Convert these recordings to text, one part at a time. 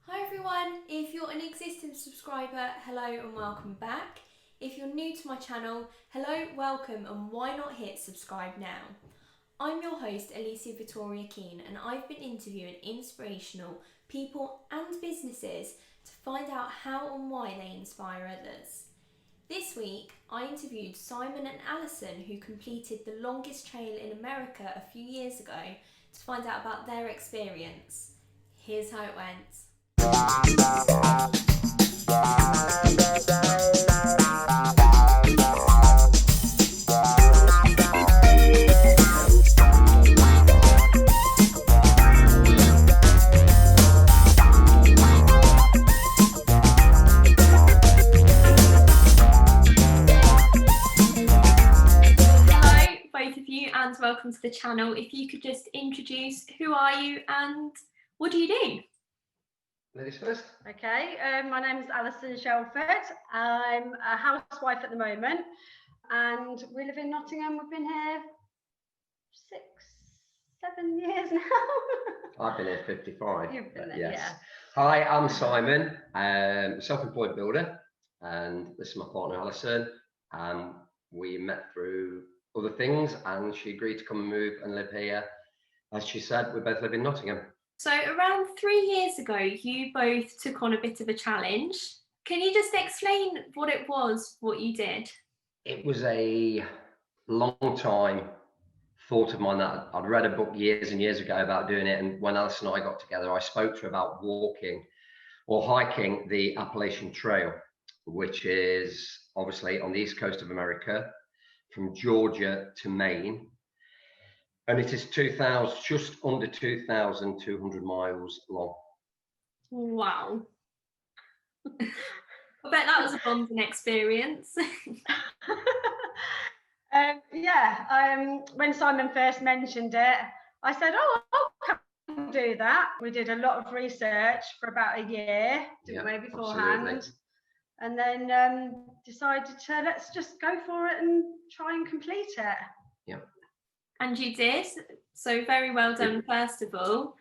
Hi everyone, if you're an existing subscriber, hello and welcome back. If you're new to my channel, hello, welcome, and why not hit subscribe now? I'm your host Alicia Vittoria Keane, and I've been interviewing inspirational people and businesses to find out how and why they inspire others. This week I interviewed Simon and Alison, who completed the longest trail in America a few years ago, to find out about their experience. Here's how it went. Hello, both of you, and welcome to the channel. If you could just introduce who are you and what do you do? Ladies first. Okay, my name is Alison Shelford. I'm a housewife at the moment, and we live in Nottingham. We've been here 7 years now. I've been here 55. You've been there, yes. yeah. Hi, I'm Simon, self-employed builder, and this is my partner Alison. We met through other things, and she agreed to come and move and live here. As she said, we both live in Nottingham. So around 3 years ago, you both took on a bit of a challenge. Can you just explain what it was, what you did? It was a long time thought of mine that I'd read a book years and years ago about doing it. And when Alice and I got together, I spoke to her about walking or hiking the Appalachian Trail, which is obviously on the east coast of America, from Georgia to Maine. And it is just under 2,200 miles long. Wow. I bet that was a bonding experience. When Simon first mentioned it, I said, "Oh, I'll come do that." We did a lot of research for about a year, didn't we, beforehand? Absolutely. And then decided to let's just go for it and try and complete it. Yeah. And you did, so very well done, first of all.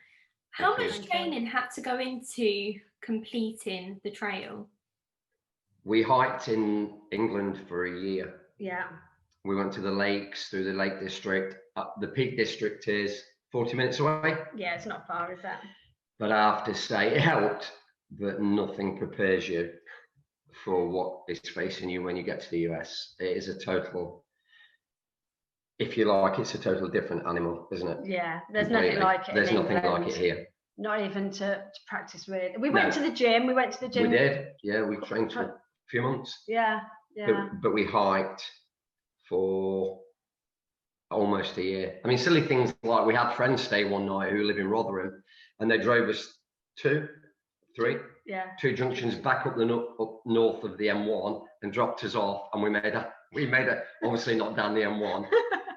How Thank much you. training had to go into completing the trail? We hiked in England for a year. Yeah. We went to the lakes, through the Lake District. The Peak District is 40 minutes away. Yeah, it's not far, is it? But I have to say, it helped, but nothing prepares you for what is facing you when you get to the US. It is a total, if you like, it's a total different animal, isn't it? Yeah, there's Completely. nothing like it. There's in nothing England. like it here. Not even to practice really. We went to the gym. We did, yeah. We trained for a few months. Yeah. But we hiked for almost a year. I mean, silly things like we had friends stay one night who live in Rotherham, and they drove us two junctions back up north of the M1 and dropped us off, and we made a obviously not down the M1.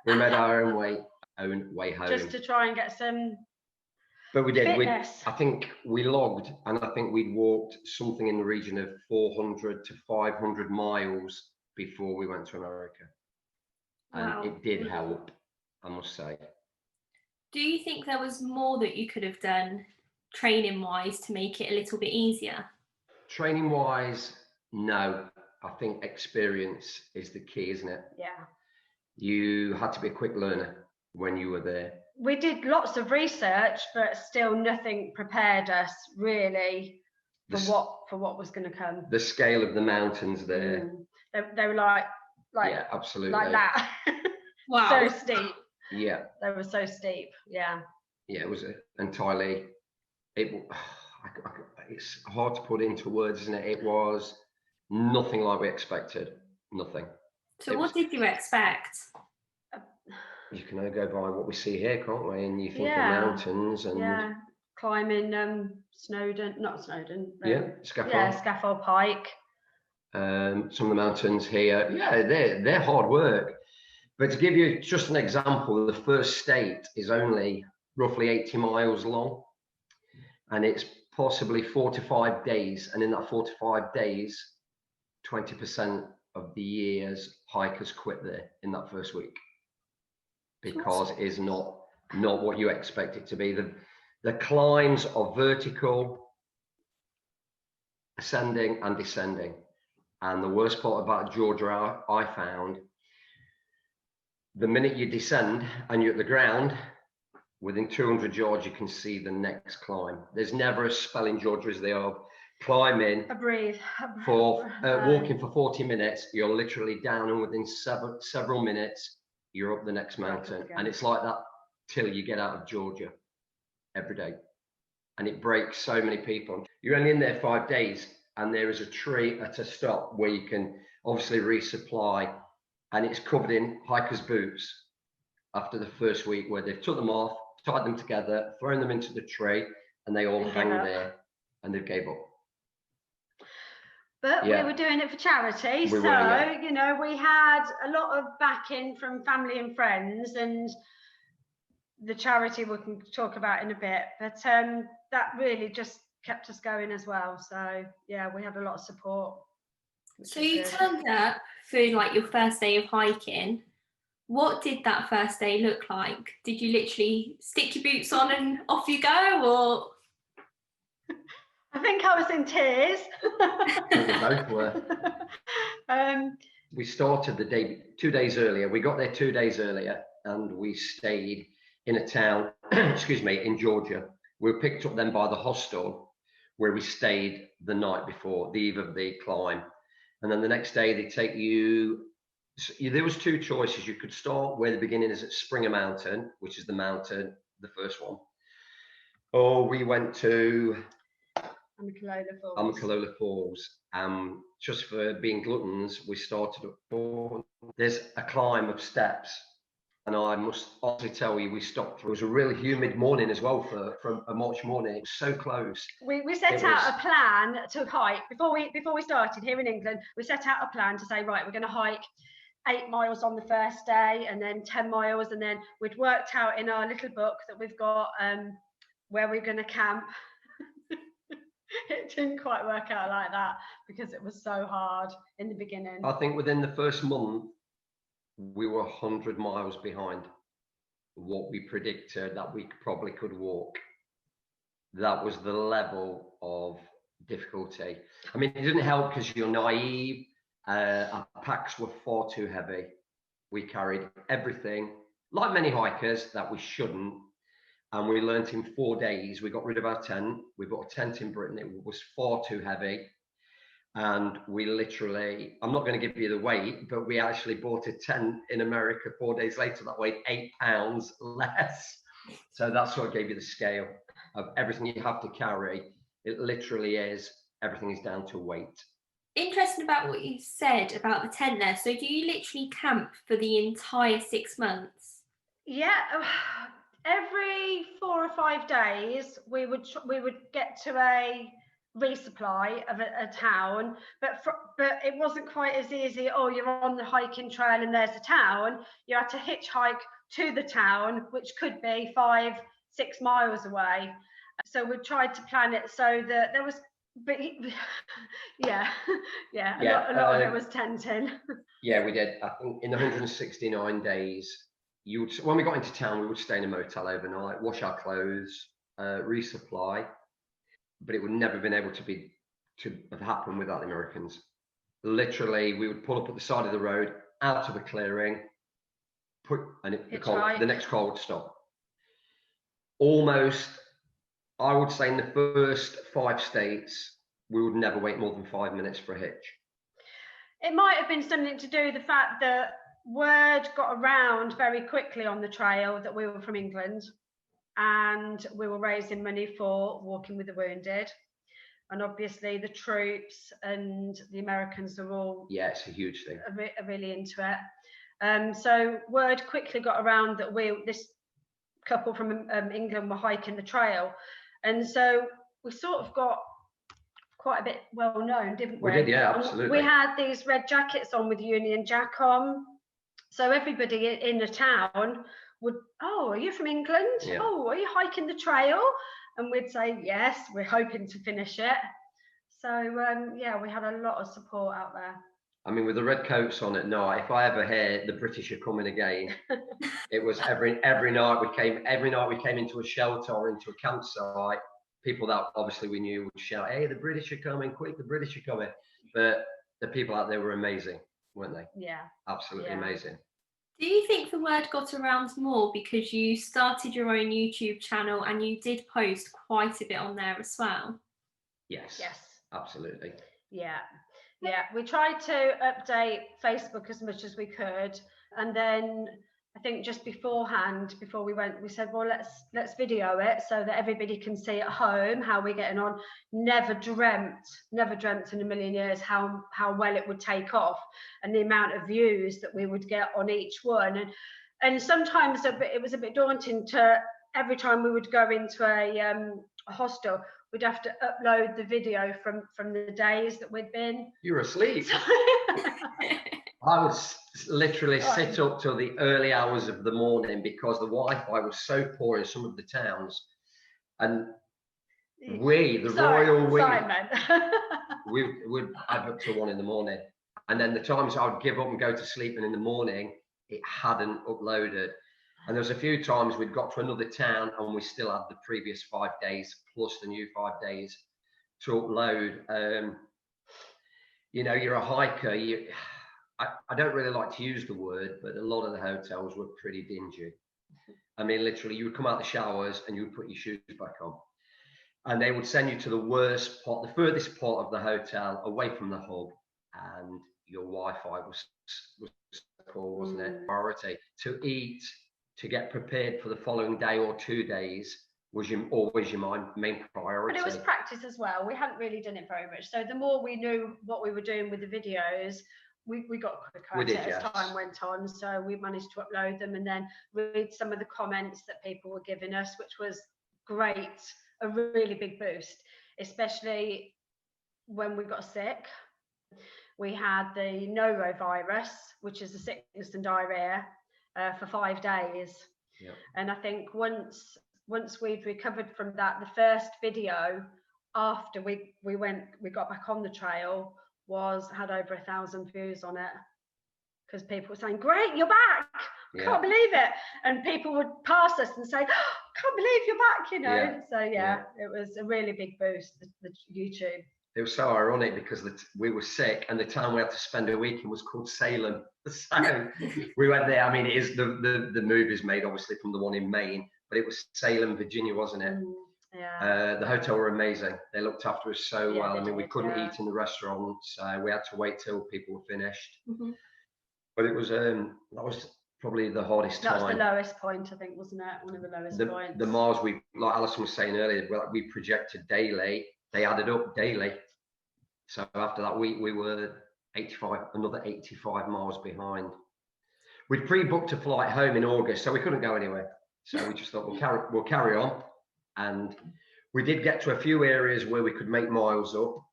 We made our own way home, just to try and get some. But we did. Fitness. I think we logged, and I think we'd walked something in the region of 400 to 500 miles before we went to America. And Wow. it did help, I must say. Do you think there was more that you could have done training-wise to make it a little bit easier? Training-wise, no. I think experience is the key, isn't it? Yeah. You had to be a quick learner when you were there. We did lots of research, but still nothing prepared us really for what was going to come. The scale of the mountains there. They were like yeah, absolutely, like that. Wow. So steep. Yeah. They were so steep. Yeah. Yeah, it was entirely. It's hard to put into words, isn't it? It was nothing like we expected. Nothing. So what did you expect? You can only go by what we see here, can't we? And you think of mountains and climbing Scaffold Pike. Some of the mountains here, they're hard work. But to give you just an example, the first state is only roughly 80 miles long, and it's possibly 4 to 5 days. And in that 4 to 5 days, 20% of the year's hikers quit there in that first week, because it is not what you expect it to be. The climbs are vertical, ascending and descending. And the worst part about Georgia, I found, the minute you descend and you're at the ground, within 200 yards, you can see the next climb. There's never a spell in Georgia as they are climbing. For walking for 40 minutes, you're literally down, and within several minutes, you're up the next mountain. And it's like that till you get out of Georgia every day. And it breaks so many people. You're only in there 5 days, and there is a tree at a stop where you can obviously resupply, and it's covered in hikers' boots after the first week, where they've took them off, tied them together, thrown them into the tree, and they all hang there, and they gave up. But we were doing it for charity, you know, we had a lot of backing from family and friends, and the charity we can talk about in a bit, but that really just kept us going as well. So yeah, we had a lot of support. So you turned up for like your first day of hiking. What did that first day look like? Did you literally stick your boots on and off you go, or? I think I was in tears. We both were. We started 2 days earlier. We got there 2 days earlier, and we stayed in a town, excuse me, in Georgia. We were picked up then by the hostel where we stayed the night before, the eve of the climb. And then the next day they take you, there was two choices. You could start where the beginning is at Springer Mountain, which is the mountain, the first one. Or we went to Amicalola Falls. Just for being gluttons, we started at, there's a climb of steps. And I must honestly tell you, we stopped. It was a really humid morning as well for a March morning. It was so close. We set out a plan to hike before we started here in England. We set out a plan to say, right, we're going to hike 8 miles on the first day, and then 10 miles, and then we'd worked out in our little book that we've got where we're going to camp. It didn't quite work out like that because it was so hard in the beginning. I think within the first month, we were 100 miles behind what we predicted that we probably could walk. That was the level of difficulty. I mean, it didn't help because you're naive. Our packs were far too heavy. We carried everything, like many hikers, that we shouldn't. And we learnt in 4 days, we got rid of our tent. We bought a tent in Britain. It was far too heavy. And we literally, I'm not going to give you the weight, but we actually bought a tent in America 4 days later that weighed 8 pounds less. So that's what gave you the scale of everything you have to carry. It literally is, everything is down to weight. Interesting about what you said about the tent there. So do you literally camp for the entire 6 months? Yeah, every 4 or 5 days we would get to a resupply of a town, but it wasn't quite as easy. Oh, you're on the hiking trail and there's a town. You had to hitchhike to the town, which could be 5-6 miles away. So we tried to plan it so that there was, but yeah, a lot of it was tenting. Yeah, we did. I think in 169 days, when we got into town, we would stay in a motel overnight, wash our clothes, resupply. But it would never have been able to have happened without the Americans. Literally, we would pull up at the side of the road, out of a clearing, the next car would stop. Almost, I would say in the first 5 states, we would never wait more than 5 minutes for a hitch. It might have been something to do with the fact that word got around very quickly on the trail that we were from England. And we were raising money for Walking with the Wounded. And obviously the troops and the Americans are all... Yeah, it's a huge thing. Are really into it. So word quickly got around that this couple from England were hiking the trail. And so we sort of got quite a bit well known, didn't we? We did, yeah, absolutely. We had these red jackets on with Union Jack on. So everybody in the town would, oh, are you from England? Yeah. Oh, are you hiking the trail? And we'd say, yes, we're hoping to finish it. So, yeah, we had a lot of support out there. I mean, with the red coats on at night, if I ever heard the British are coming again, it was every night we came into a shelter or into a campsite, people that obviously we knew would shout, "Hey, the British are coming, quick, the British are coming." But the people out there were amazing, weren't they? Yeah. Absolutely amazing. Do you think the word got around more because you started your own YouTube channel and you did post quite a bit on there as well? Yes. Absolutely. Yeah. We tried to update Facebook as much as we could, and then I think just beforehand, before we went, we said, well, let's video it so that everybody can see at home how we're getting on. Never dreamt in a million years how well it would take off, and the amount of views that we would get on each one. And sometimes it was a bit daunting to, every time we would go into a hostel, we'd have to upload the video from the days that we'd been. You were asleep. I would literally sit up till the early hours of the morning because the Wi-Fi was so poor in some of the towns, and Simon. we'd have up till 1 in the morning, and then the times I would give up and go to sleep, and in the morning it hadn't uploaded. And there was a few times we'd got to another town and we still had the previous 5 days plus the new 5 days to upload. You know, you're a hiker. I don't really like to use the word, but a lot of the hotels were pretty dingy. I mean, literally, you would come out the showers and you would put your shoes back on. And they would send you to the worst part, the furthest part of the hotel, away from the hub. And your Wi-Fi was poor, wasn't it? Priority. To eat, to get prepared for the following day or 2 days was always your main priority. But it was practice as well. We hadn't really done it very much. So the more we knew what we were doing with the videos, we got quicker at it as time went on. So we managed to upload them and then read some of the comments that people were giving us, which was great, a really big boost, especially when we got sick. We had the norovirus, which is a sickness and diarrhea, for 5 days. Yeah. And I think once we'd recovered from that, the first video after we got back on the trail had over 1,000 views on it, because people were saying, "Great, you're back! I can't believe it!" And people would pass us and say, "Oh, can't believe you're back!" You know. Yeah. So it was a really big boost. The YouTube. It was so ironic because we were sick, and the town we had to spend a week in was called Salem. So we went there. I mean, it is the movie's made obviously from the one in Maine, but it was Salem, Virginia, wasn't it? Yeah. The hotel were amazing. They looked after us so well. I mean, we couldn't eat in the restaurant, so we had to wait till people were finished. Mm-hmm. But it was that was probably the hardest time. That was the lowest point, I think, wasn't it? One of the lowest points. The miles like Alison was saying earlier, we projected daily. They added up daily. So after that week, we were another 85 miles behind. We'd pre-booked a flight home in August, so we couldn't go anywhere. So we just thought we'll carry on. And we did get to a few areas where we could make miles up,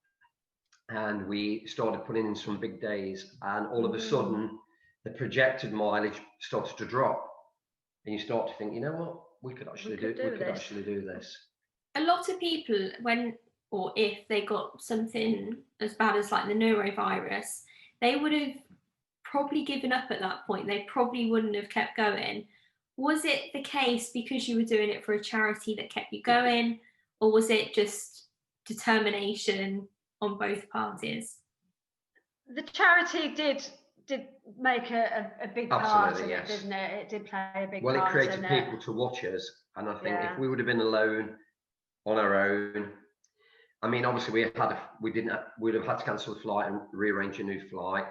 and we started putting in some big days. And all of a sudden, the projected mileage started to drop, and you start to think, you know what, we could actually do this. A lot of people, if they got something as bad as like the norovirus, they would have probably given up at that point. They probably wouldn't have kept going. Was it the case because you were doing it for a charity that kept you going, or was it just determination on both parties? The charity did make a big part of it, didn't it? It did play a big part. Well, it created people to watch us, and I think if we would have been alone on our own, I mean, obviously we'd have had to cancel the flight and rearrange a new flight.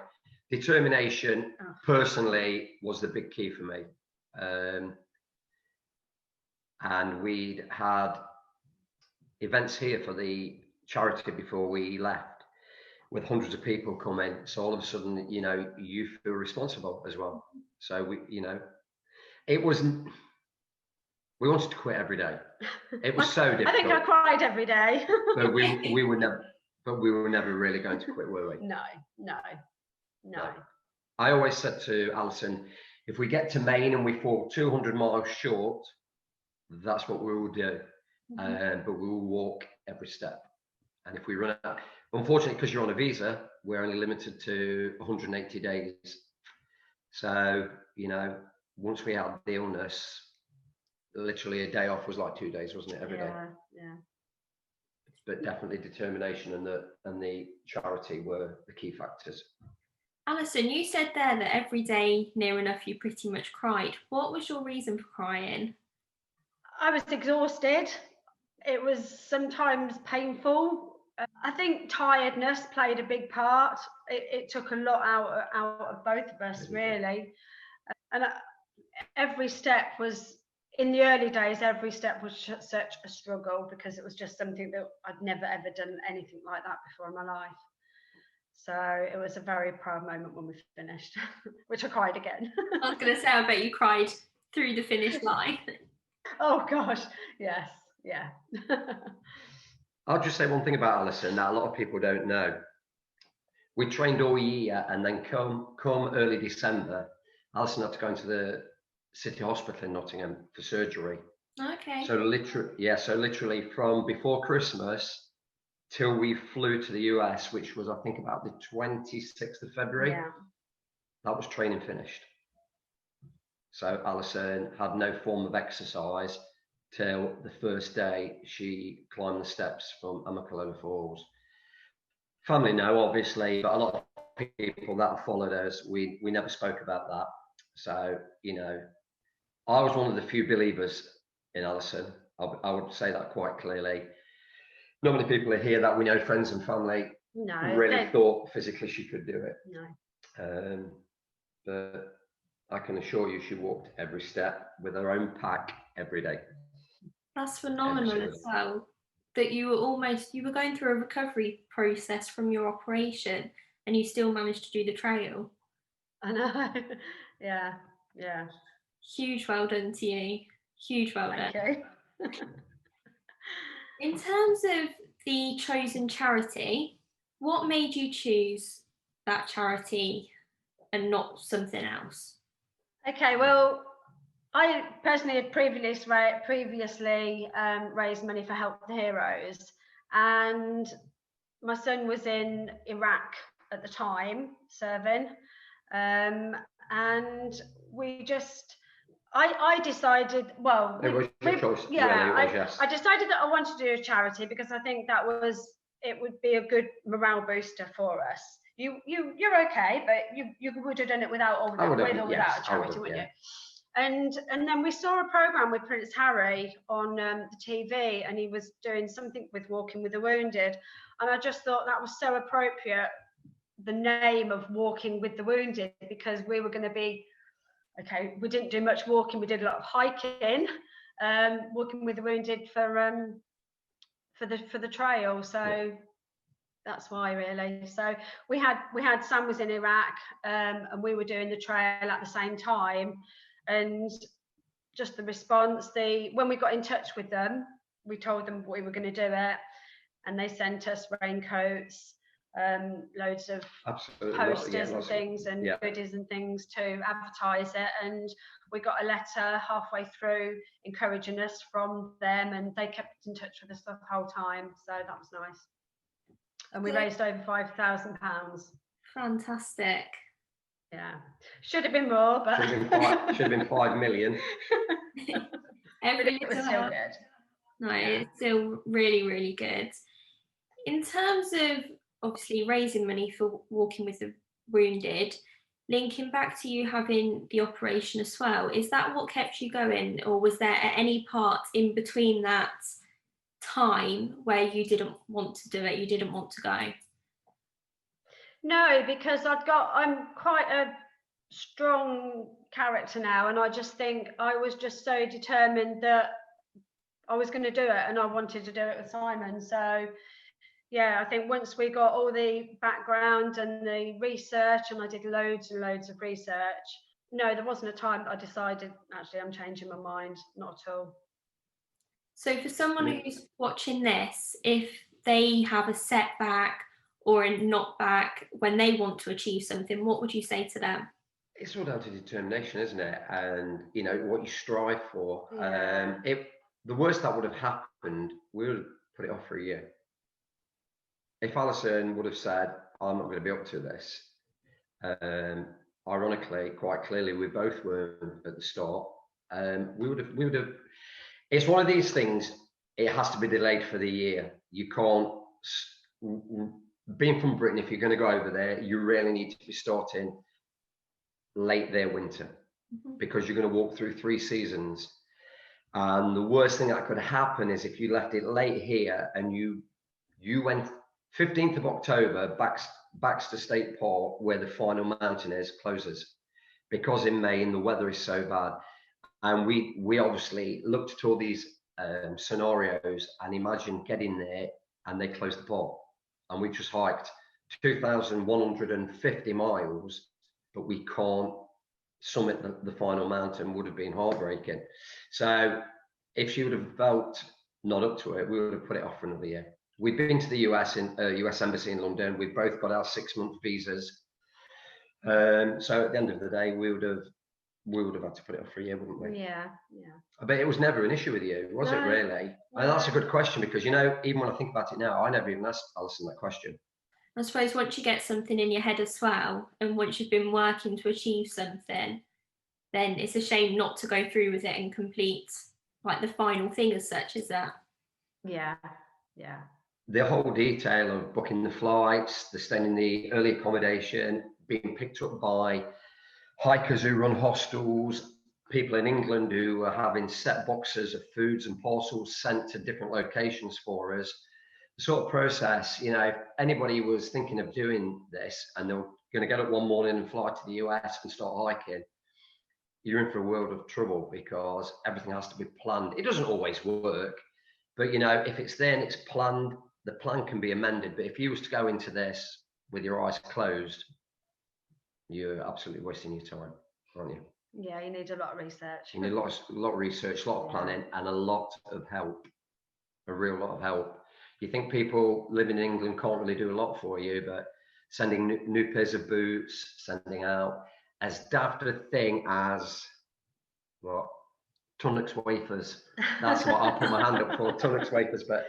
Determination, personally, was the big key for me. And we'd had events here for the charity before we left, with hundreds of people coming. So all of a sudden, you know, you feel responsible as well. So we wanted to quit every day. It was so difficult. I think I cried every day. But we were never really going to quit, were we? No. I always said to Alison, if we get to Maine and we fall 200 miles short, that's what we will do. But we will walk every step. And if we run out, unfortunately, because you're on a visa, we're only limited to 180 days. So, you know, once we had the illness, literally a day off was like 2 days, wasn't it? Every day. Yeah. but definitely determination and the charity were the key factors. Alison, you said there that every day near enough you pretty much cried. What was your reason for crying? I was exhausted. It was sometimes painful. I think tiredness played a big part. It took a lot out of both of us, really. And every step was, in the early days, every step was such a struggle, because it was just something that I'd never ever done anything like that before in my life. So it was a very proud moment when we finished, which I cried again. I was going to say, I bet you cried through the finish line. Oh gosh, yes, yeah. I'll just say one thing about Alison that a lot of people don't know. We trained all year, and then come early December, Alison had to go into the city hospital in Nottingham for surgery. Okay. So literally from before Christmas till we flew to the US, which was I think about the 26th of February, Yeah. that was training finished. So Alison had no form of exercise till the first day she climbed the steps from Amicalola Falls. Family know, obviously, but a lot of people that have followed us, we never spoke about that. So, you know, I was one of the few believers in Alison. I would say that quite clearly. Not many people here that we know, friends and family, really thought physically she could do it. No. But I can assure you she walked every step with her own pack every day. That's phenomenal as well, that you were going through a recovery process from your operation and you still managed to do the trail. I know. Yeah. Huge well done to you. Huge well done. Thank you. In terms of the chosen charity, what made you choose that charity and not something else? Okay, well, I personally had previously raised money for Help the Heroes, and my son was in Iraq at the time serving, and we just, I decided, well, it was your choice. I decided that I wanted to do a charity because I think it would be a good morale booster for us. You're okay, but you would have done it without or without a charity, wouldn't you? And then we saw a program with Prince Harry on the TV, and he was doing something with Walking with the Wounded, and I just thought that was so appropriate, the name of Walking with the Wounded, because we were going to be, okay, we didn't do much walking, we did a lot of hiking, Walking with the Wounded for the trail, so that's why, really. So we had Sam was in Iraq, and we were doing the trail at the same time. And just the response, when we got in touch with them, we told them we were going to do it, and they sent us raincoats, loads of posters and things, and goodies and things to advertise it. And we got a letter halfway through encouraging us from them, and they kept in touch with us the whole time, so that was nice. And we raised over £5,000. Fantastic. Yeah, should have been more, but should have been 5 million. It was still good. No, it's still really, really good. In terms of obviously raising money for Walking with the Wounded, linking back to you having the operation as well, is that what kept you going, or was there at any part in between that time where you didn't want to do it, you didn't want to go? No, because I'm quite a strong character now, and I just think I was just so determined that I was going to do it, and I wanted to do it with Simon. So yeah, I think once we got all the background and the research, and I did loads and loads of research, no, there wasn't a time I decided, actually, I'm changing my mind, not at all. So for someone who's watching this, if they have a setback or a knockback when they want to achieve something, what would you say to them? It's all down to determination, isn't it? And, you know, what you strive for. Yeah. The worst that would have happened, we would have put it off for a year. If Alison would have said, I'm not going to be up to this, ironically, quite clearly, we both were at the start, we would have, it's one of these things, it has to be delayed for the year. You can't, being from Britain, if you're going to go over there, you really need to be starting late there winter, because you're going to walk through 3 seasons. And the worst thing that could happen is if you left it late here and you went 15th of October, Baxter State Park, where the final mountain is, closes, because in May the weather is so bad. And we obviously looked at all these scenarios and imagined getting there and they closed the park. And we just hiked 2,150 miles, but we can't summit the final mountain. Would have been heartbreaking. So if she would have felt not up to it, we would have put it off for another year. We've been to the US US Embassy in London. We've both got our 6-month visas. So at the end of the day, we would have had to put it off for a year, wouldn't we? Yeah. But it was never an issue with you, was it really? And that's a good question, because, you know, even when I think about it now, I never even asked Alison that question. I suppose once you get something in your head as well, and once you've been working to achieve something, then it's a shame not to go through with it and complete like the final thing as such, is that? Yeah. The whole detail of booking the flights, the staying in the early accommodation, being picked up by hikers who run hostels, people in England who are having set boxes of foods and parcels sent to different locations for us. The sort of process, you know, if anybody was thinking of doing this and they're going to get up one morning and fly to the US and start hiking, you're in for a world of trouble, because everything has to be planned. It doesn't always work, but, you know, if it's there and it's planned, the plan can be amended. But if you was to go into this with your eyes closed, you're absolutely wasting your time, aren't you? Yeah, you need a lot of research. You need a lot of research, a lot of planning, and a lot of help, a real lot of help. You think people living in England can't really do a lot for you, but sending new pairs of boots, sending out as daft a thing as what? Tunnocks wafers. That's what I'll put my hand up for, Tunnocks wafers. But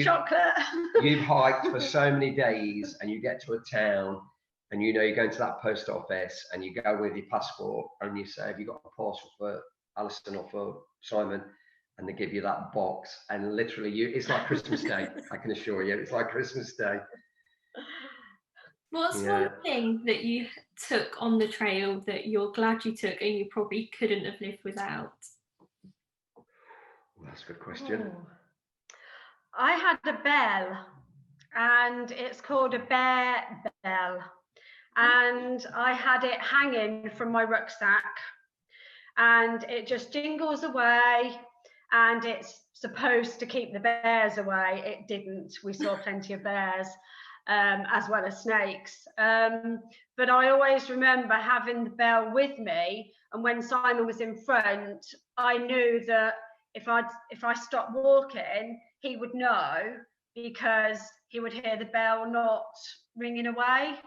chocolate. You've hiked for so many days and you get to a town and you know you're going to that post office and you go with your passport and you say, have you got a parcel for Alison or for Simon? And they give you that box, and literally it's like Christmas Day. I can assure you, it's like Christmas Day. What's one thing that you took on the trail that you're glad you took and you probably couldn't have lived without? Well, that's a good question. I had a bell, and it's called a bear bell, and I had it hanging from my rucksack, and it just jingles away, and it's supposed to keep the bears away. It didn't. We saw plenty of bears, as well as snakes. But I always remember having the bell with me, and when Simon was in front, I knew that if I stopped walking, he would know, because he would hear the bell not ringing away.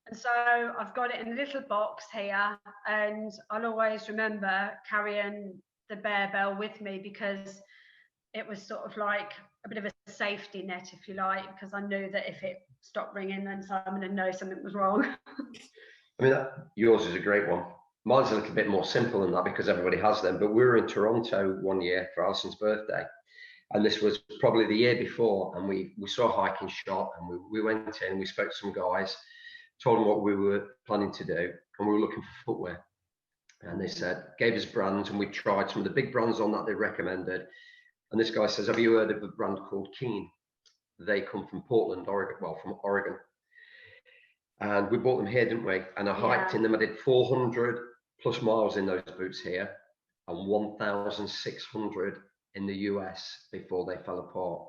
And so I've got it in a little box here, and I'll always remember carrying the bear bell with me, because it was sort of like a bit of a safety net, if you like, because I knew that if it stopped ringing, then Simon would know something was wrong. I mean, yours is a great one. Mine's a little bit more simple than that, because everybody has them. But we were in Toronto one year for Alison's birthday, and this was probably the year before, and we saw a hiking shop, and we went in, we spoke to some guys, told them what we were planning to do, and we were looking for footwear. And they gave us brands, and we tried some of the big brands on that they recommended. And this guy says, have you heard of a brand called Keen? They come from Portland, Oregon, well, from Oregon. And we bought them here, didn't we? And I hiked in them. I did 400 plus miles in those boots here, and 1,600 in the US before they fell apart.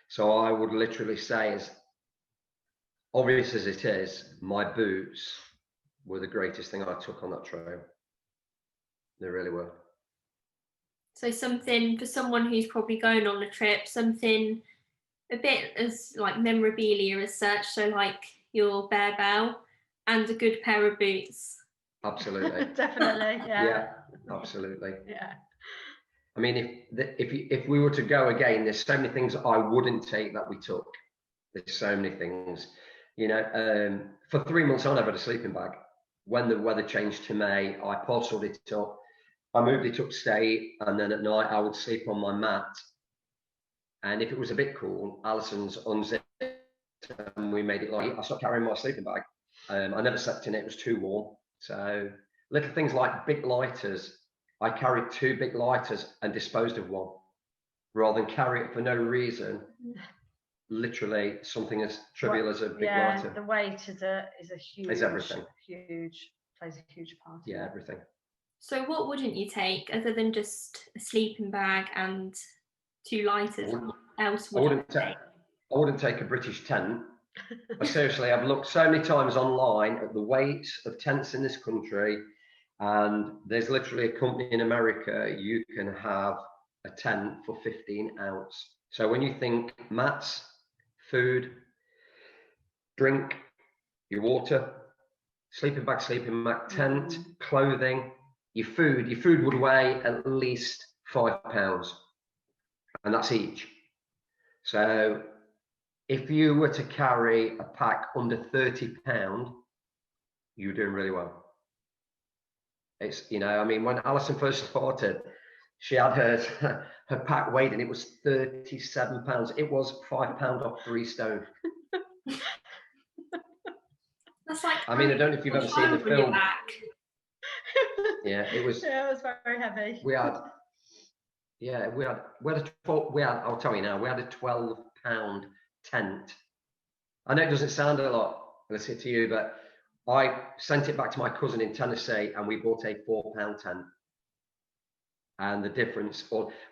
So I would literally say, as obvious as it is, my boots were the greatest thing I took on that trail. They really were. So something for someone who's probably going on a trip, something a bit as like memorabilia as such, so like your bear bell and a good pair of boots. Absolutely. Definitely, yeah, absolutely. Yeah. I mean, if we were to go again, there's so many things I wouldn't take that we took. There's so many things, you know. For 3 months, I never had a sleeping bag. When the weather changed to May, I parceled it up. I moved it upstate, and then at night I would sleep on my mat. And if it was a bit cool, Alison's unzipped and we made it light. I stopped carrying my sleeping bag. I never slept in it, it was too warm. So little things like big lighters. I carried 2 big lighters and disposed of one, rather than carry it for no reason. Literally something as trivial as a big lighter. The weight is a huge, It's everything. Plays a huge part. Yeah, everything. So what wouldn't you take other than just a sleeping bag and 2 lighters? What else wouldn't you take? I wouldn't take a British tent. But seriously, I've looked so many times online at the weights of tents in this country, and there's literally a company in America, you can have a tent for 15 ounce. So when you think mats, food, drink, your water, sleeping bag, tent, clothing, your food would weigh at least 5 pounds, and that's each. So if you were to carry a pack under 30 pound, you're doing really well. It's, you know, I mean, when Alison first started, she had her pack weighed and it was 37 pounds. It was 5 pound off 3 stone. That's like, I mean, I don't know if you've ever seen the film. Yeah, it was. Yeah, it was very heavy. I'll tell you now, we had a 12 pound tent. I know it doesn't sound a lot, Alicia, to you, but I sent it back to my cousin in Tennessee and we bought a 4 pound tent. And the difference,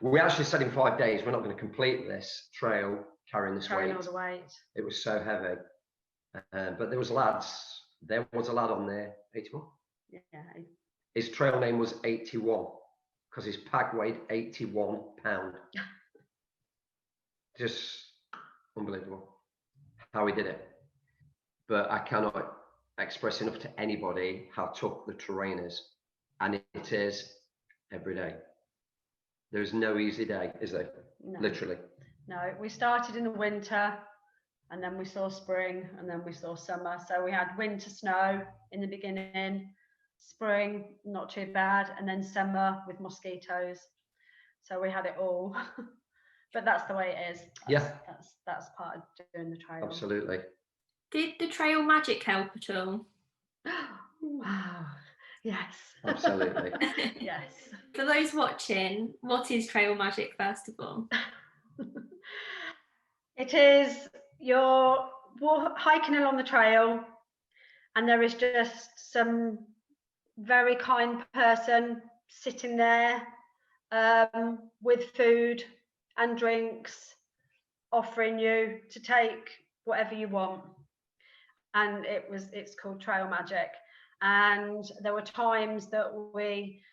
we actually said in 5 days, we're not going to complete this trail carrying this weight. All the weight. It was so heavy. But there was a lad on there, 81. Yeah. His trail name was 81 because his pack weighed 81 pound. Just unbelievable how he did it. But I cannot express enough to anybody how tough the terrain is. And it is every day. There's no easy day, is there? No. Literally. No, we started in the winter and then we saw spring and then we saw summer. So we had winter snow in the beginning, spring, not too bad, and then summer with mosquitoes. So we had it all. But that's the way it is. That's part of doing the trail. Absolutely. Did the trail magic help at all? Wow. Yes. Absolutely. Yes. For those watching, what is trail magic, first of all? It is you're hiking along the trail and there is just some very kind person sitting there with food and drinks, offering you to take whatever you want. And it's called trail magic. And there were times that we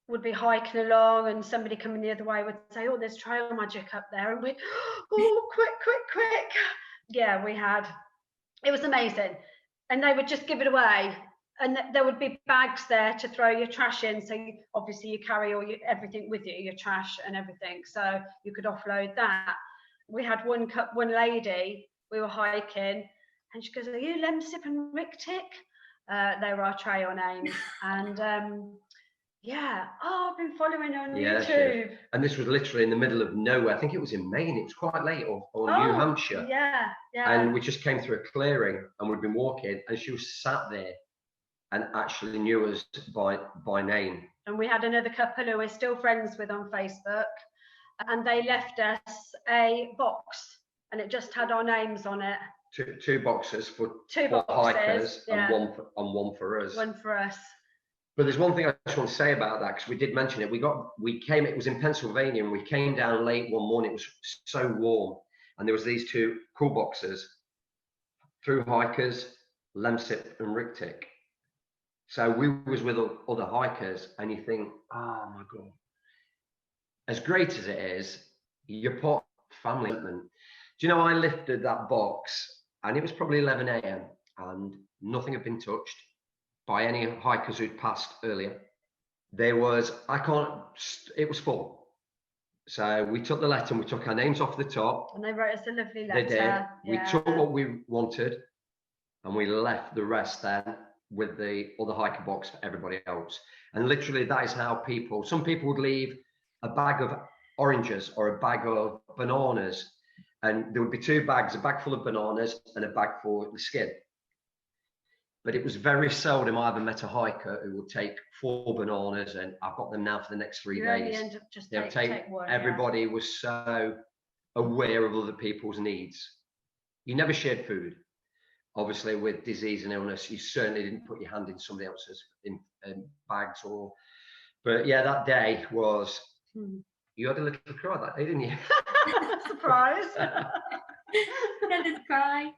would be hiking along and somebody coming the other way would say, oh, there's trail magic up there. And we'd, oh, quick. Yeah, it was amazing. And they would just give it away. And there would be bags there to throw your trash in. So obviously you carry everything with you, your trash and everything. So you could offload that. We had one lady, we were hiking, and she goes, are you Lemsip and Rictic? They were our trail names. And I've been following her on YouTube. And this was literally in the middle of nowhere. I think it was in Maine. It was quite late, or New Hampshire. Yeah. And we just came through a clearing and we'd been walking, and she was sat there and actually knew us by name. And we had another couple who we're still friends with on Facebook, and they left us a box, and it just had our names on it. Two boxes for hikers, and one for us. One for us. But there's one thing I just want to say about that, because we did mention it. It was in Pennsylvania, and we came down late one morning. It was so warm, and there was these 2 cool boxes, through hikers, Lemsip and Rictic. So we was with other hikers, and you think, oh my God, as great as it is, you're part of family. Do you know, I lifted that box and it was probably 11 a.m. and nothing had been touched by any hikers who'd passed earlier. It was full. So we took the letter and we took our names off the top. And they wrote us a lovely letter. They did. Yeah. We took what we wanted and we left the rest then with the other hiker box for everybody else. And literally that is how some people would leave a bag of oranges or a bag of bananas, and there would be 2 bags, a bag full of bananas and a bag for the skin. But it was very seldom I ever met a hiker who would take 4 bananas and I've got them now for the next 3 days. End up just They'll take one. Everybody was so aware of other people's needs. You never shared food. Obviously, with disease and illness, you certainly didn't put your hand in somebody else's in bags or. But yeah, that day was. You had a little cry that day, didn't you? Surprise! Another cry.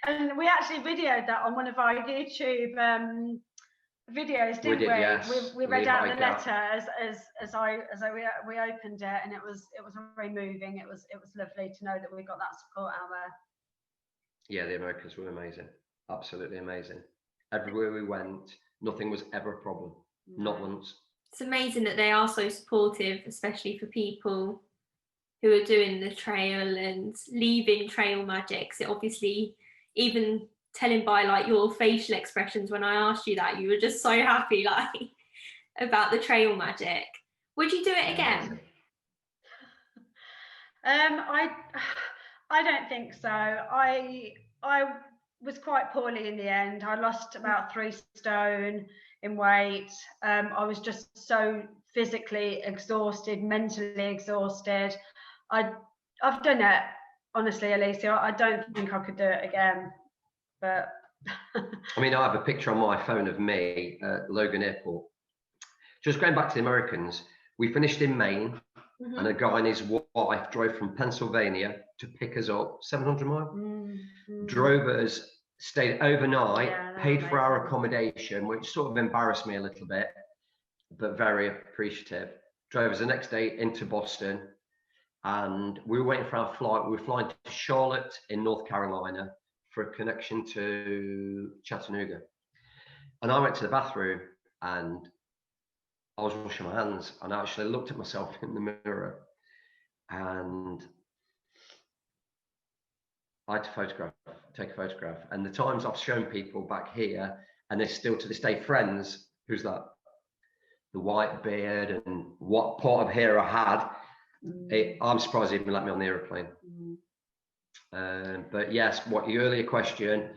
And we actually videoed that on one of our YouTube videos, didn't we? Yes. We read out the letter as we opened it, and it was very moving. It was lovely to know that we got that support out there. Yeah, the Americans were amazing, absolutely amazing. Everywhere we went, nothing was ever a problem, not once. It's amazing that they are so supportive, especially for people who are doing the trail and leaving trail magics. It obviously, even telling by like your facial expressions when I asked you that, you were just so happy like about the trail magic. Would you do it again? I don't think so. I was quite poorly in the end. I lost about 3 stone in weight. I was just so physically exhausted, mentally exhausted. I've done it, honestly, Alicia. I don't think I could do it again. But I mean, I have a picture on my phone of me at Logan Airport. Just going back to the Americans, we finished in Maine. Mm-hmm. And a guy and his wife drove from Pennsylvania to pick us up, 700 miles. Mm-hmm. Drove us, stayed overnight, paid for our accommodation, which sort of embarrassed me a little bit, but very appreciative. Drove us the next day into Boston, and we were waiting for our flight. We were flying to Charlotte in North Carolina for a connection to Chattanooga. And I went to the bathroom and I was washing my hands, and I actually looked at myself in the mirror, and I had to take a photograph. And the times I've shown people back here, and they're still to this day friends. Who's that? The white beard and what part of hair I had. I'm surprised they even let me on the aeroplane. But yes, what your earlier question,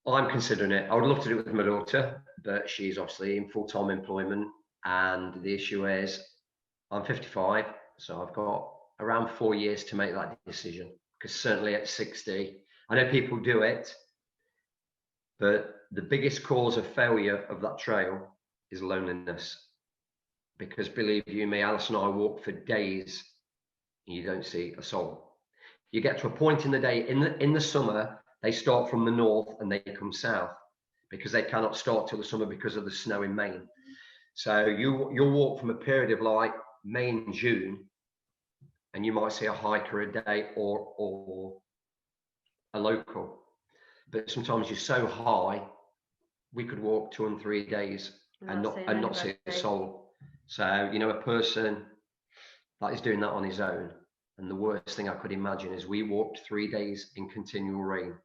I'm considering it. I would love to do it with my daughter, but she's obviously in full-time employment. And the issue is, I'm 55, so I've got around 4 years to make that decision. Because certainly at 60, I know people do it, but the biggest cause of failure of that trail is loneliness. Because believe you me, Alice and I walk for days, and you don't see a soul. You get to a point in the day, in the summer, they start from the north and they come south because they cannot start till the summer because of the snow in Maine. So you'll walk from a period of like May and June, and you might see a hiker a day or a local. But sometimes you're so high, we could walk 2 and 3 days and not see a soul. So, you know, a person that is doing that on his own. And the worst thing I could imagine is we walked 3 days in continual rain.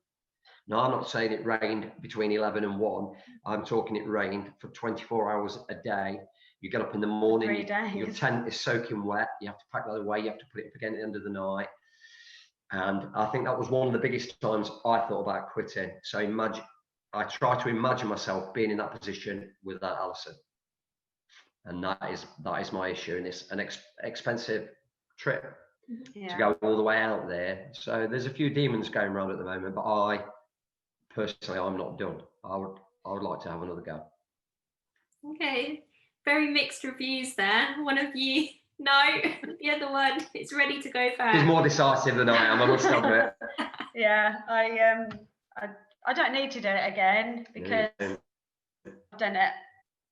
Now, I'm not saying it rained between 11 and 1. I'm talking it rained for 24 hours a day. You get up in the morning, your tent is soaking wet. You have to pack that away. You have to put it up again at the end of the night. And I think that was one of the biggest times I thought about quitting. So I try to imagine myself being in that position without Alison. And that is my issue. And it's an expensive trip to go all the way out there. So there's a few demons going around at the moment, but personally, I'm not done. I would like to have another go. Okay, very mixed reviews there. One of you, no, the other one is ready to go fast. He's more decisive than I am, I must admit. Yeah, I don't need to do it again because I've done it.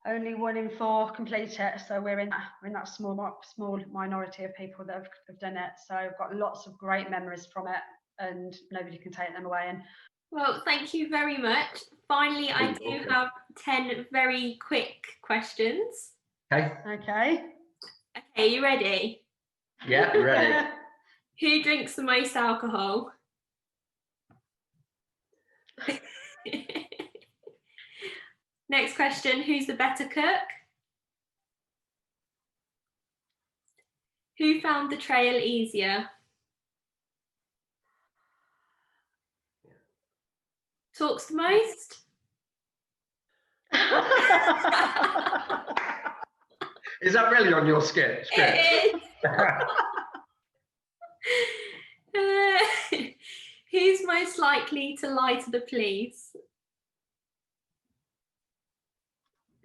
Only 1 in 4 complete it, so we're in that small minority of people that have done it. So I've got lots of great memories from it, and nobody can take them away. And well, thank you very much. Finally, I do have 10 very quick questions. Okay, you ready? Yeah, ready. Who drinks the most alcohol? Next question, who's the better cook? Who found the trail easier? Talks the most? Is that really on your script? It is. Who's most likely to lie to the police?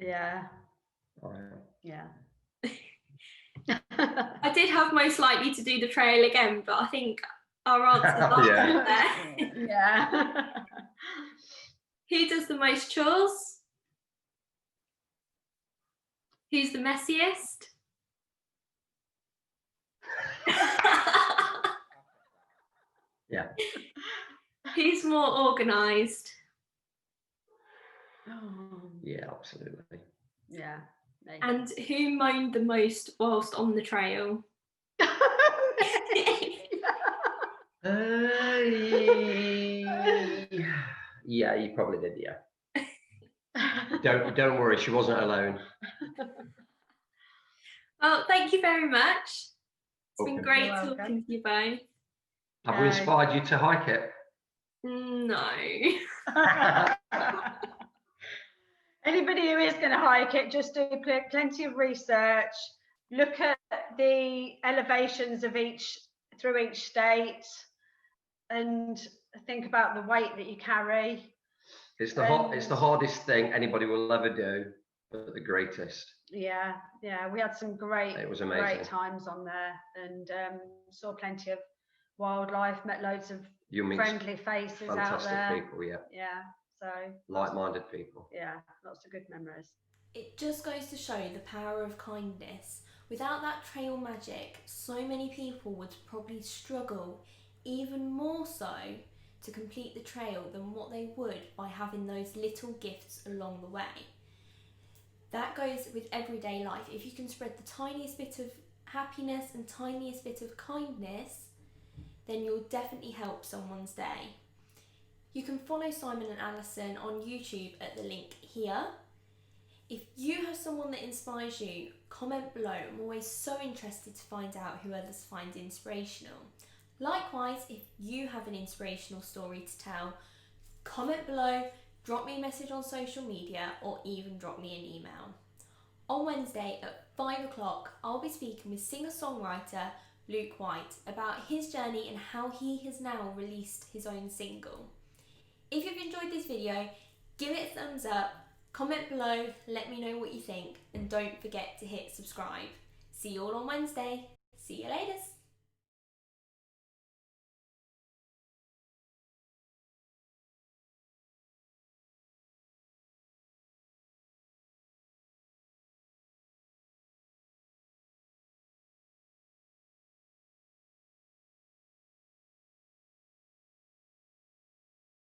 Yeah. All right. Yeah. I did have most likely to do the trail again, but I think our answers are there. Yeah. Who does the most chores? Who's the messiest? Yeah. Who's more organised? Yeah, absolutely. Yeah. And who moaned the most whilst on the trail? Yeah, you probably did. Yeah. Don't worry, she wasn't alone. Well, thank you very much. It's been great You're welcome. talking to you both. Have we inspired you to hike it? No. Anybody who is going to hike it, just do plenty of research. Look at the elevations of through each state, and think about the weight that you carry. It's the hardest thing anybody will ever do, but the greatest. Yeah, we had some great times on there, and saw plenty of wildlife, met loads of friendly faces out there. Fantastic people, yeah. So like-minded people. Yeah, lots of good memories. It just goes to show the power of kindness. Without that trail magic, so many people would probably struggle even more so to complete the trail than what they would by having those little gifts along the way. That goes with everyday life. If you can spread the tiniest bit of happiness and tiniest bit of kindness, then you'll definitely help someone's day. You can follow Simon and Alison on YouTube at the link here. If you have someone that inspires you, comment below. I'm always so interested to find out who others find inspirational. Likewise, if you have an inspirational story to tell, comment below, drop me a message on social media, or even drop me an email. On Wednesday at 5 o'clock, I'll be speaking with singer-songwriter Luke White about his journey and how he has now released his own single. If you've enjoyed this video, give it a thumbs up, comment below, let me know what you think, and don't forget to hit subscribe. See you all on Wednesday. See you later.